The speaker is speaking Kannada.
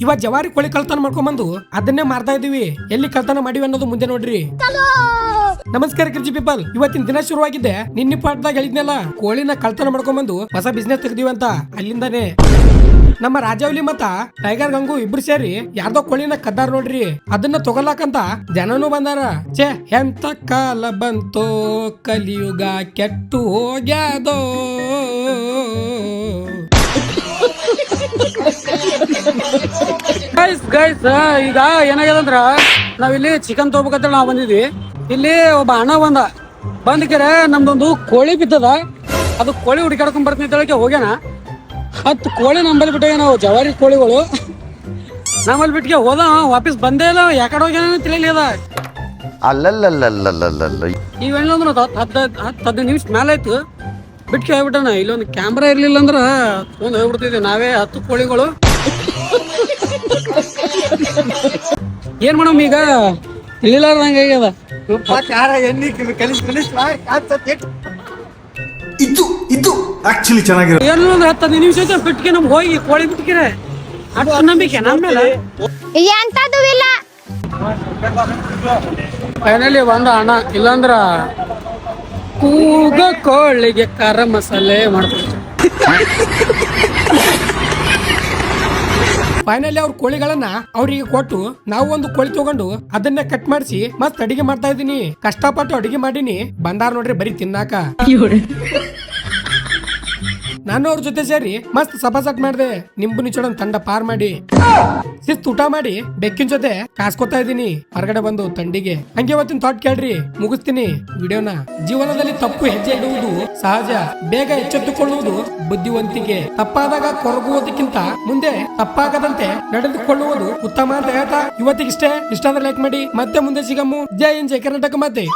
ಇವತ್ ಜವಾರಿ ಕೋಳಿ ಕಳ್ತನ ಮಾಡ್ಕೊಂಡ್ಬಂದು ಅದನ್ನೇ ಮಾರ್ತಾ ಇದೀವಿ. ಎಲ್ಲಿ ಕಳ್ತನ ಮಾಡಿವಿ ಅನ್ನೋದು ಮುಂದೆ ನೋಡ್ರಿ. ನಮಸ್ಕಾರ ಕ್ರಿಜಿ ಪೀಪಲ್, ಇವತ್ತಿನ ದಿನ ಶುರುವಾಗಿದ್ದೆ. ನಿನ್ನೆ ಪಾಠದಾಗ ಹೇಳಿದ್ನಲ್ಲ, ಕೋಳಿನ ಕಳ್ತನ ಮಾಡ್ಕೊಂಡ್ಬಂದು ಹೊಸ ಬಿಸ್ನೆಸ್ ತೆಗ್ದಿವಿ ಅಂತ. ಅಲ್ಲಿಂದಾನೆ ನಮ್ಮ ರಾಜವಲಿ ಮತ್ತ ಟೈಗರ್ ಗಂಗು ಇಬ್ರು ಸೇರಿ ಯಾರ್ದೋ ಕೋಳಿನ ಕದ್ದಾರ ನೋಡ್ರಿ. ಅದನ್ನ ತಗೊಲಾಕಂತ ಜನನೂ ಬಂದಾರ. ಛೇ, ಎಂತ ಕಾಲ ಬಂತೋ, ಕಲಿಯುಗ ಕೆಟ್ಟು ಹೋಗ್ಯಾದೋ. ಗೈಸ್ ಈಗ ಏನಾಗ್ಯದಂದ್ರ, ನಾವಿಲ್ಲಿ ಚಿಕನ್ ತಗೋಬೇಕಂತ ನಾವ್ ಬಂದಿದ್ವಿ. ಇಲ್ಲಿ ಒಬ್ಬ ಅಣ್ಣ ಬಂದಕೆರೆ ನಮ್ದೊಂದು ಕೋಳಿ ಬಿತ್ತದ. ಅದು ಕೋಳಿ ಹುಡುಕಾಡ್ಕೊಂಡ್ ಬರ್ತೀನಿ ಹೋಗ್ಯಾನ. 10 ಕೋಳಿ ನಂಬಲ್ಲಿ ಬಿಟ್ಟಾಗ ನಾವು ಜವಾರಿ ಕೋಳಿಗಳು ನಮ್ಮಲ್ಲಿ ಬಿಟ್ಟಿಗೆ ಹೋದ. ವಾಪಸ್ ಬಂದೇ ಇಲ್ಲ, ಯಾಕಡೆ ಹೋಗ್ಯಾನ ತಿಳಿಯಲಿ ಅದ. ಇವೇನಂದ್ರ 10-15 ನಿಮಿಷ ಮೇಲೆ ಆಯ್ತು ಬಿಟ್ಟು ಹೋಗ್ಬಿಟ್ಟಣ. ಇಲ್ಲೊಂದು ಕ್ಯಾಮ್ರಾ ಇರ್ಲಿಲ್ಲ ಅಂದ್ರ ಒಂದು ಹೋಗ್ಬಿಡ್ತಿದ್ವಿ ನಾವೇ 10 ಕೋಳಿಗಳು. ಏನ್ ಮಾಡಮ್ ಈಗ ತಿಳಿಲಾರ್ದಂಗ ಆಗ್ಯದ. ಇದು ಆಕ್ಚುಲಿ ಚೆನ್ನಾಗಿರೋ ಏನೋ ಒಂದು 10-15 ನಿಮಿಷ ಆಯ್ತು ಬಿಟ್ಟಿಗೆ ನಮ್ಗೆ ಹೋಗಿ ಕೋಳಿ ಬಿಟ್ಟಿಗೆ ಅಷ್ಟು ನಂಬಿಕೆ ನಮ್ಮ ಮೇಲೆ. ಫೈನಲಿ ಬಂದ ಅಣ್ಣ, ಇಲ್ಲಾಂದ್ರ ಕೂಗ ಕೋಳಿಗೆ ಖಾರ ಮಸಾಲೆ ಮಾಡ್ತಾರೆ. ಫೈನಲಿ ಅವ್ರ ಕೋಳಿಗಳನ್ನ ಅವ್ರಿಗೆ ಕೊಟ್ಟು ನಾವು ಒಂದು ಕೋಳಿ ತಗೊಂಡು ಅದನ್ನ ಕಟ್ ಮಾಡಿಸಿ ಮಸ್ತ್ ಅಡಿಗೆ ಮಾಡ್ತಾ ಇದೀನಿ. ಕಷ್ಟಪಟ್ಟು ಅಡಿಗೆ ಮಾಡೀನಿ. ಬಂದಾರ ನೋಡ್ರಿ ಬರೀ ತಿನ್ನಾಕ. ನಾನು ಅವ್ರ ಜೊತೆ ಸೇರಿ ಮಸ್ತ್ ಸಪಾಸಟ್ ಮಾಡಿದೆ. ನಿಂಬು ನಿಚೋಡನ್ ತಂಡ ಪಾರ್ ಮಾಡಿ ಶಿಸ್ತು ಊಟ ಮಾಡಿ ಬೆಕ್ಕಿನ ಜೊತೆ ಕಾಸ್ಕೊತಾ ಇದೀನಿ ಹೊರಗಡೆ ಬಂದು ತಂಡಿಗೆ. ಹಂಗೆ ಇವತ್ತಿನ ಥಾಟ್ ಕೇಳ್ರಿ, ಮುಗಿಸ್ತೀನಿ ವಿಡಿಯೋನ. ಜೀವನದಲ್ಲಿ ತಪ್ಪು ಹೆಜ್ಜೆ ಇಡುವುದು ಸಹಜ, ಬೇಗ ಎಚ್ಚೆತ್ತುಕೊಳ್ಳುವುದು ಬುದ್ಧಿವಂತಿಕೆ. ತಪ್ಪಾದಾಗ ಕೊರಗುವುದಕ್ಕಿಂತ ಮುಂದೆ ತಪ್ಪಾಗದಂತೆ ನಡೆದುಕೊಳ್ಳುವುದು ಉತ್ತಮ ಅಂತ ಹೇಳ್ತಾ ಇವತ್ತಿಗಿಷ್ಟೇ. ಇಷ್ಟ ಆದ್ರೆ ಲೈಕ್ ಮಾಡಿ, ಮತ್ತೆ ಮುಂದೆ ಸಿಗಮ್ಮು. ಜೈ ಹಿಂದ್, ಜೈ ಕರ್ನಾಟಕ. ಮತ್ತೆ